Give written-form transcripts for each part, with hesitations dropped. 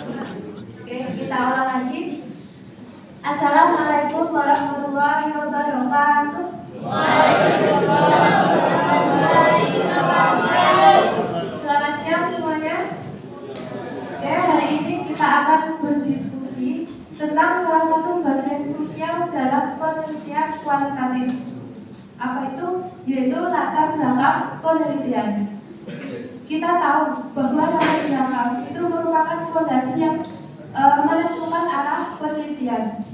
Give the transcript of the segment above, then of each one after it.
Oke, kita ulang lagi. Assalamualaikum warahmatullahi wabarakatuh. Waalaikumsalam warahmatullahi wabarakatuh. Selamat siang semuanya. Oke, hari ini kita akan berdiskusi tentang salah satu bagian krusial dalam penelitian kualitatif. Apa itu? Yaitu latar belakang penelitian. Kita tahu bahwa latar belakang itu merupakan fondasi yang menentukan arah penelitian.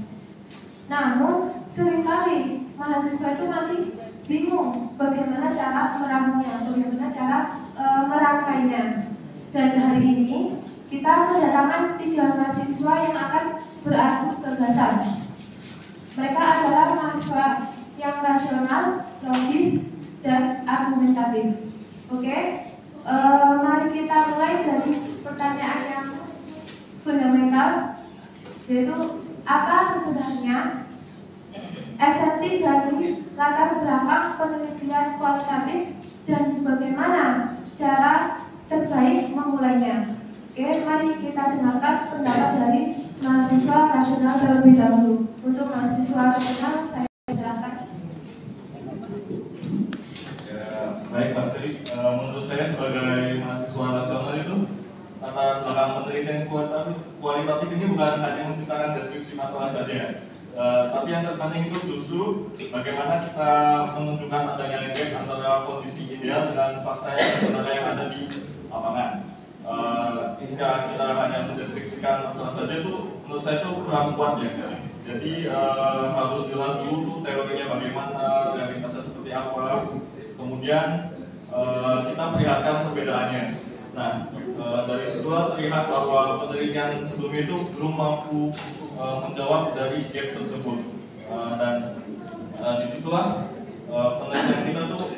Namun seringkali mahasiswa itu masih bingung bagaimana cara meramunya, bagaimana cara merangkainya. Dan hari ini kita mendatangkan 3 mahasiswa yang akan beradu gagasan. Mereka adalah mahasiswa yang rasional, logis, dan argumentatif. Oke, mari kita mulai dari pertanyaan yang fundamental, yaitu apa sebenarnya esensi dari latar belakang penelitian kualitatif dan bagaimana cara terbaik memulainya. Oke, mari kita dengarkan pendapat dari mahasiswa rasional terlebih dahulu. Untuk mahasiswa rasional, saya silakan. Ya, baik Pak Sri, menurut saya sebagai mahasiswa rasional itu latar belakang penelitian kualitatif ini bukan hanya menciptakan deskripsi masalah saja, tapi yang terpenting itu justru bagaimana kita menunjukkan adanya gap antara kondisi ideal dengan fakta yang sebenarnya yang ada di lapangan. Jika kita hanya mendeskripsikan masalah saja itu menurut saya itu kurang kuat ya. Jadi harus jelas dulu tuh teorinya bagaimana, realitasnya seperti apa, kemudian kita perlihatkan perbedaannya. Nah, dari situlah terlihat bahwa penelitian sebelumnya itu belum mampu menjawab dari gap tersebut, dan disitulah penelitian kita tuh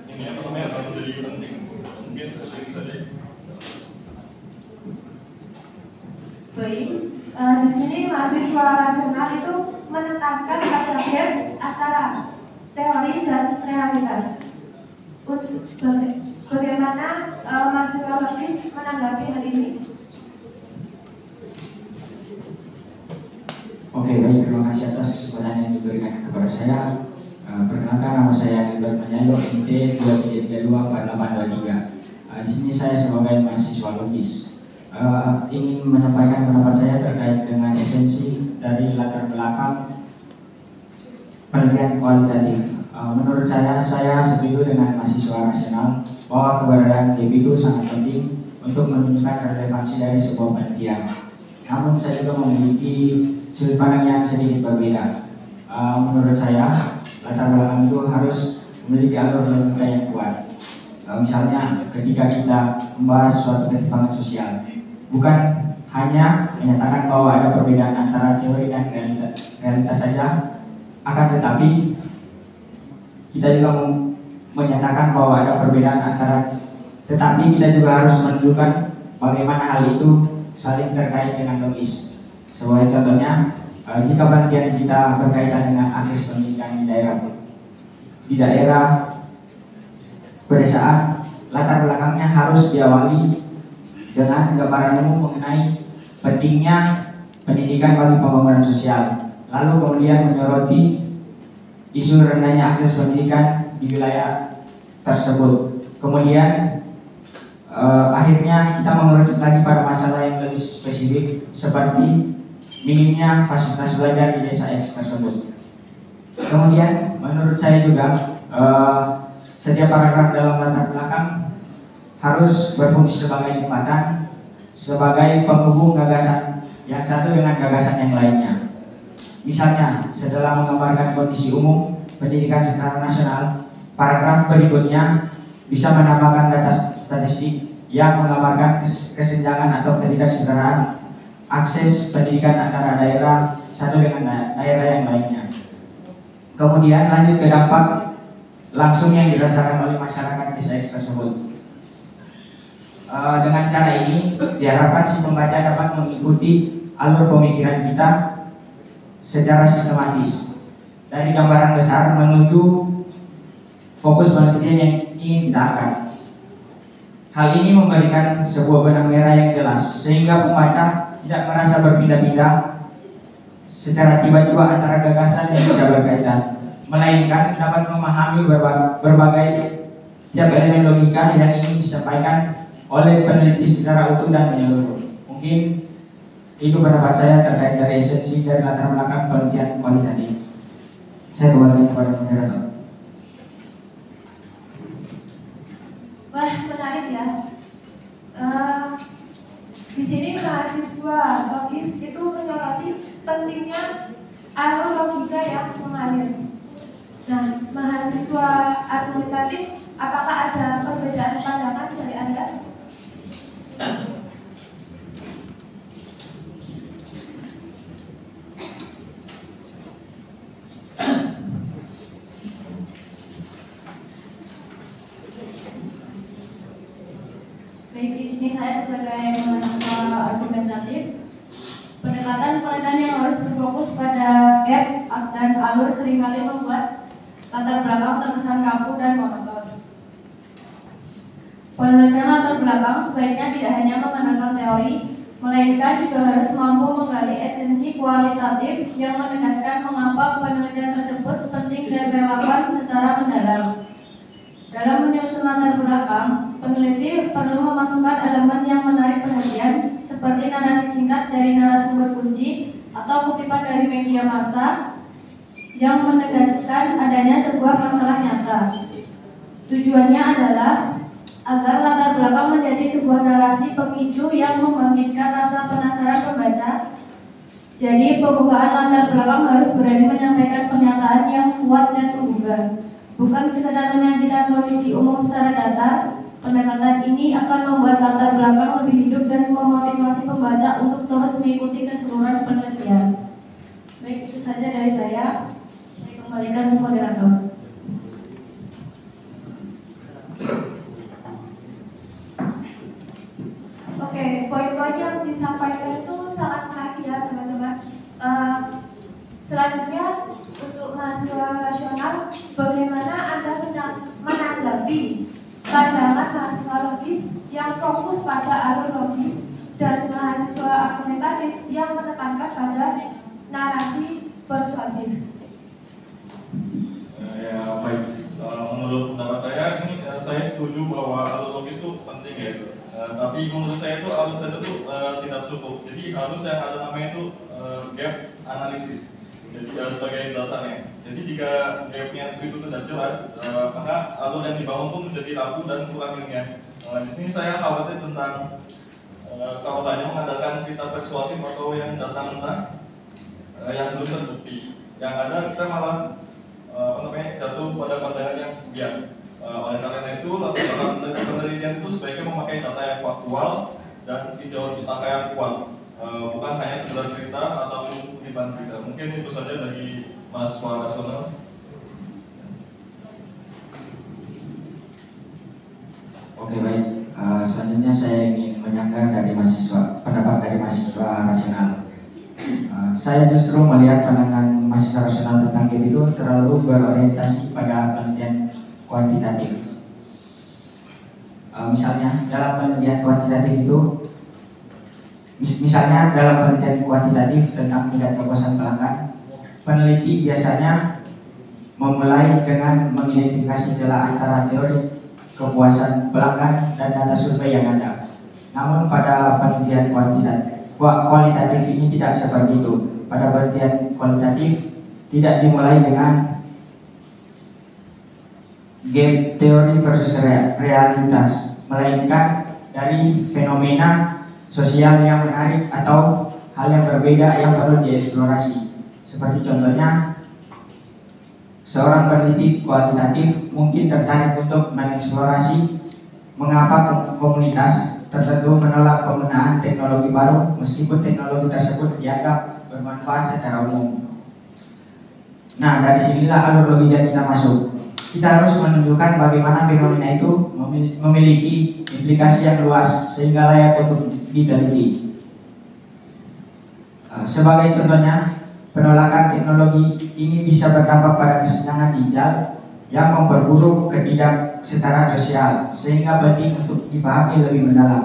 ini apa namanya akan menjadi penting. Mungkin seperti itu saja. Baik, di sini mahasiswa rasional itu menekankan pada gap antara teori dan realitas. Bagaimana mahasiswa logis menanggapi hal ini? Oke, baik, terima kasih atas kesempatan yang diberikan kepada saya. Perkenalkan, nama saya Gilbert Manyayo, NT 23324823. Di sini saya sebagai mahasiswa logis ingin menyampaikan pendapat saya terkait dengan esensi dari latar belakang penelitian kualitatif. Menurut saya setuju dengan mahasiswa rasional bahwa keberadaan gap itu sangat penting untuk menunjukkan relevansi dari sebuah penelitian. Namun saya juga memiliki sudut pandang yang sedikit berbeda. Menurut saya latar belakang itu harus memiliki alur logika yang kuat. Misalnya ketika kita membahas suatu pertimbangan sosial, bukan hanya menyatakan bahwa ada perbedaan antara teori dan realitas saja, akan tetapi kita juga menyatakan bahwa ada perbedaan tetapi kita juga harus menunjukkan bagaimana hal itu saling terkait dengan logis. Sebagai contohnya, jika penelitian kita berkaitan dengan akses pendidikan di daerah pedesaan, latar belakangnya harus diawali dengan gambaran umum mengenai pentingnya pendidikan bagi pembangunan sosial, lalu kemudian menyoroti isu rendahnya akses pendidikan di wilayah tersebut. Kemudian akhirnya kita mengerucut lagi pada masalah yang lebih spesifik seperti minimnya fasilitas belajar di desa X tersebut. Kemudian menurut saya juga setiap paragraf dalam latar belakang harus berfungsi sebagai jembatan, sebagai penghubung gagasan yang satu dengan gagasan yang lainnya. Misalnya, setelah menggambarkan kondisi umum pendidikan secara nasional, paragraf berikutnya bisa menambahkan data statistik yang menggambarkan kesenjangan atau ketidaksetaraan akses pendidikan antara daerah satu dengan daerah yang lainnya. Kemudian lanjut ke dampak langsung yang dirasakan oleh masyarakat desa X tersebut. Dengan cara ini diharapkan si pembaca dapat mengikuti alur pemikiran kita secara sistematis dari gambaran besar menuju fokus penelitian yang ingin kita angkat. Hal ini memberikan sebuah benang merah yang jelas sehingga pembaca tidak merasa berpindah-pindah secara tiba-tiba antara gagasan yang tidak berkaitan, melainkan dapat memahami berbagai tiap elemen logika yang ingin disampaikan oleh peneliti secara utuh dan menyeluruh. Mungkin itu pendapat saya terkait dari esensi dari latar belakang penelitian kualitatif. Saya kembali kepada moderator. Wah, menarik ya. Di sini mahasiswa logis itu menyoroti pentingnya alur logika yang mengalir. Nah, mahasiswa argumentatif, apakah ada perbedaan pandangan dari Anda? Baik, di sini saya sebagai mahasiswa argumentatif, pendekatan penelitian yang harus berfokus pada gap dan alur seringkali membuat latar belakang terkesan kaku dan monoton. Penulisan latar belakang sebaiknya tidak hanya mengandalkan teori, melainkan juga harus mampu menggali esensi kualitatif yang menegaskan mengapa penelitian tersebut penting dan relevan secara mendalam. Dalam menyusun latar belakang, peneliti perlu memasukkan elemen yang menarik perhatian seperti narasi singkat dari narasumber kunci atau kutipan dari media massa yang menegaskan adanya sebuah masalah nyata. Tujuannya adalah agar latar belakang menjadi sebuah narasi pemicu yang membangkitkan rasa penasaran pembaca. Jadi pembukaan latar belakang harus berani menyampaikan pernyataan yang kuat dan menggugah, bukan sekedar menyajikan kondisi umum secara datar. Pendekatan ini akan membuat latar belakang lebih hidup dan memotivasi pembaca untuk terus mengikuti keseluruhan penelitian. Baik, itu saja dari saya. Saya kembalikan ke moderator. Oke, poin-poin yang disampaikan itu sangat menarik ya teman-teman. Selanjutnya untuk mahasiswa rasional, bagaimana Anda menanggapi pandangan mahasiswa logis yang fokus pada alur logis dan mahasiswa argumentatif yang menekankan pada narasi persuasif? Ya baik, menurut pendapat saya ini saya setuju bahwa alur logis itu penting ya. Tapi menurut saya itu alur saja itu tidak cukup. Jadi harus yang ada namanya itu gap analisis. Jadi sebagai dasarnya. Jadi jika gapnya itu tidak jelas, maka alur yang dibangun pun menjadi ragu dan kurang ilmiah. Di sini saya khawatir tentang kalau hanya mengandalkan cerita persuasif atau yang datang mentah yang belum terbukti. Yang ada kita malah jatuh pada pandangan yang bias. Oleh karena itu, latar belakang penelitian itu sebaiknya memakai data yang faktual dan tinjauan pustaka yang kuat, bukan hanya sekedar cerita ataupun kutipan berita. Mungkin itu saja dari mahasiswa rasional. Oke, baik. Selanjutnya saya ingin menyanggah dari pendapat dari mahasiswa rasional. Saya justru melihat pandangan mahasiswa rasional tentang GAP itu terlalu berorientasi pada penelitian kuantitatif. Misalnya dalam penelitian kuantitatif tentang tingkat kepuasan pelanggan, peneliti biasanya memulai dengan mengidentifikasi celah antara teori kepuasan pelanggan dan data survei yang ada. Namun pada penelitian kualitatif ini tidak seperti itu. Pada penelitian kualitatif tidak dimulai dengan gap teori versus realitas, melainkan dari fenomena sosial yang menarik atau hal yang berbeda yang perlu dieksplorasi. Seperti contohnya, seorang peneliti kualitatif mungkin tertarik untuk mengeksplorasi mengapa komunitas tertentu menolak penggunaan teknologi baru meskipun teknologi tersebut dianggap bermanfaat secara umum. Nah, dari sinilah alur logika kita masuk. Kita harus menunjukkan bagaimana fenomena itu memiliki implikasi yang luas sehingga layak untuk diteliti. Sebagai contohnya, penolakan teknologi ini bisa berdampak pada kesenjangan digital yang memperburuk kesetaraan sosial, sehingga penting untuk dipahami lebih mendalam.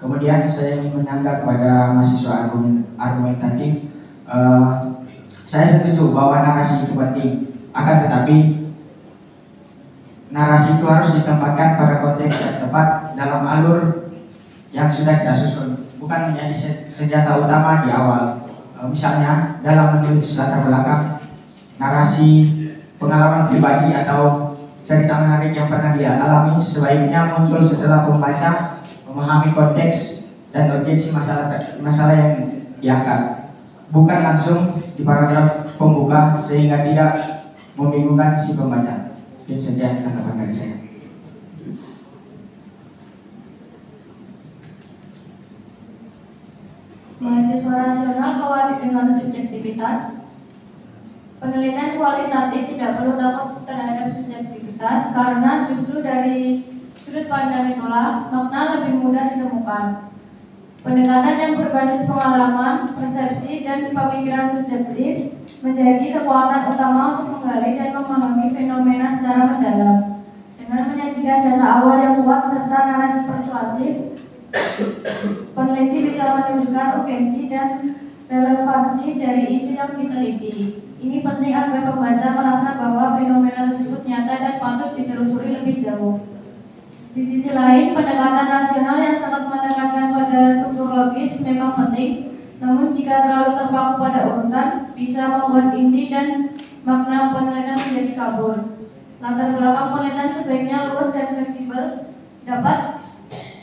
Kemudian saya ingin menyanggah kepada mahasiswa argumentatif. Saya setuju bahwa narasi itu penting, akan tetapi narasi itu harus ditempatkan pada konteks yang tepat dalam alur yang sudah kita susun, bukan menjadi senjata utama di awal. Misalnya dalam menulis latar belakang, narasi pengalaman pribadi atau cerita menarik yang pernah dia alami sebaiknya muncul setelah pembaca memahami konteks dan urgensi masalah yang diangkat, bukan langsung di paragraf pembuka sehingga tidak membingungkan si pembaca. Itu saja tanggapan dari saya. Mahasiswa rasional kawali dengan subjektivitas. Penelitian kualitatif tidak perlu takut terhadap subjektivitas karena justru dari sudut pandang itulah makna lebih mudah ditemukan. Pendekatan yang berbasis pengalaman, persepsi, dan pemikiran subjektif menjadi kekuatan utama untuk menggali dan memahami fenomena secara mendalam. Dengan menyajikan data awal yang kuat serta narasi persuasif, peneliti bisa menunjukkan urgensi dan relevansi dari isu yang diteliti. Ini penting agar pembaca merasa bahwa fenomena tersebut nyata dan patut ditelusuri lebih jauh. Di sisi lain, pendekatan rasional yang sangat menekankan pada struktur logis memang penting, namun jika terlalu terpaku pada urutan, bisa membuat inti dan makna penelitian menjadi kabur. Latar belakang penelitian sebaiknya luas dan fleksibel, dapat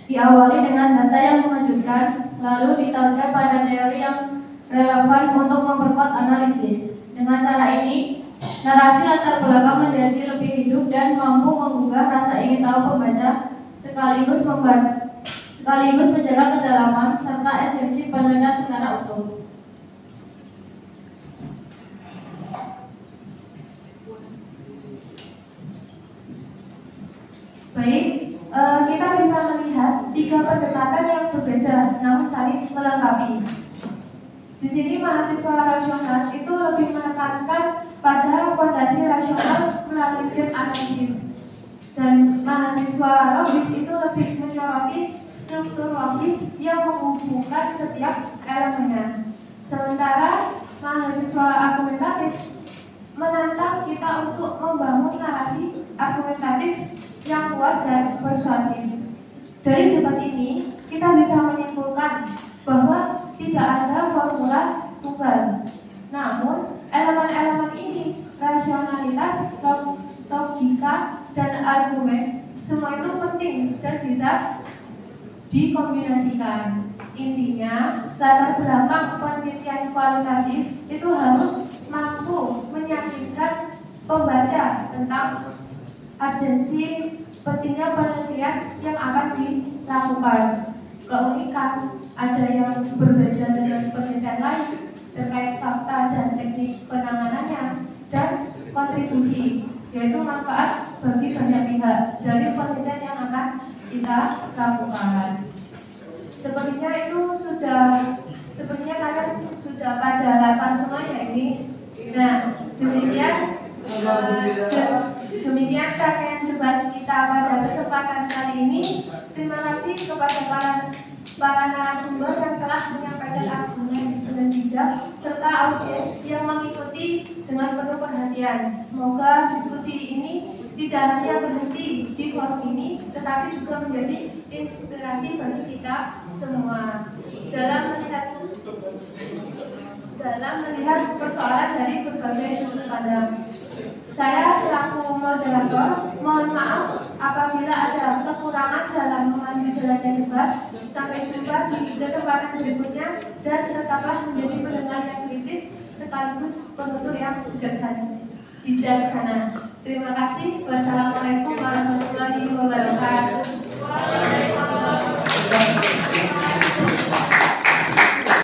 diawali dengan data yang mengejutkan, lalu ditautkan pada teori yang relevan untuk memperkuat analisis. Dengan cara ini, narasi latar belakang menjadi lebih hidup dan mampu menggugah rasa ingin tahu pembaca, sekaligus menjaga kedalaman serta esensi penelitian secara utuh. Baik, kita bisa melihat tiga pendekatan yang berbeda namun saling melengkapi. Di sini mahasiswa rasional itu lebih menekankan pada fondasi rasional melalui deep analisis, dan mahasiswa logis itu lebih menyoroti struktur logis yang menghubungkan setiap elemennya. Sementara mahasiswa argumentatif menantang kita untuk membangun narasi argumentatif yang kuat dan persuasif. Dari debat ini, kita bisa menyimpulkan bahwa tidak ada formula tunggal. Namun, elemen-elemen ini, rasionalitas, logika, dan argumen, semua itu penting dan bisa dikombinasikan. Intinya, latar belakang penelitian kualitatif itu harus mampu meyakinkan pembaca tentang urgensi pentingnya penelitian yang akan dilakukan. Keunikan, ada yang berbeda dengan penelitian lain terkait fakta dan teknik penanganannya, dan kontribusi, yaitu manfaat bagi banyak pihak dari penelitian yang akan kita lakukan. Sepertinya kalian sudah pada lapas semua ya ini. Nah, demikian rangkaian debat kita pada kesempatan kali ini. Terima kasih kepada para narasumber yang telah menyampaikan argumen dengan bijak serta audiens yang mengikuti dengan penuh perhatian. Semoga diskusi ini tidak hanya berhenti di forum ini, tetapi juga menjadi inspirasi bagi kita semua dalam melihat persoalan dari berbagai sudut pandang. Saya selaku moderator, mohon maaf apabila ada kekurangan dalam mengambil jalannya debat. Sampai jumpa di kesempatan berikutnya, dan tetaplah menjadi pendengar yang kritis sekaligus penutur yang bijaksana. Terima kasih. Wassalamualaikum warahmatullahi wabarakatuh.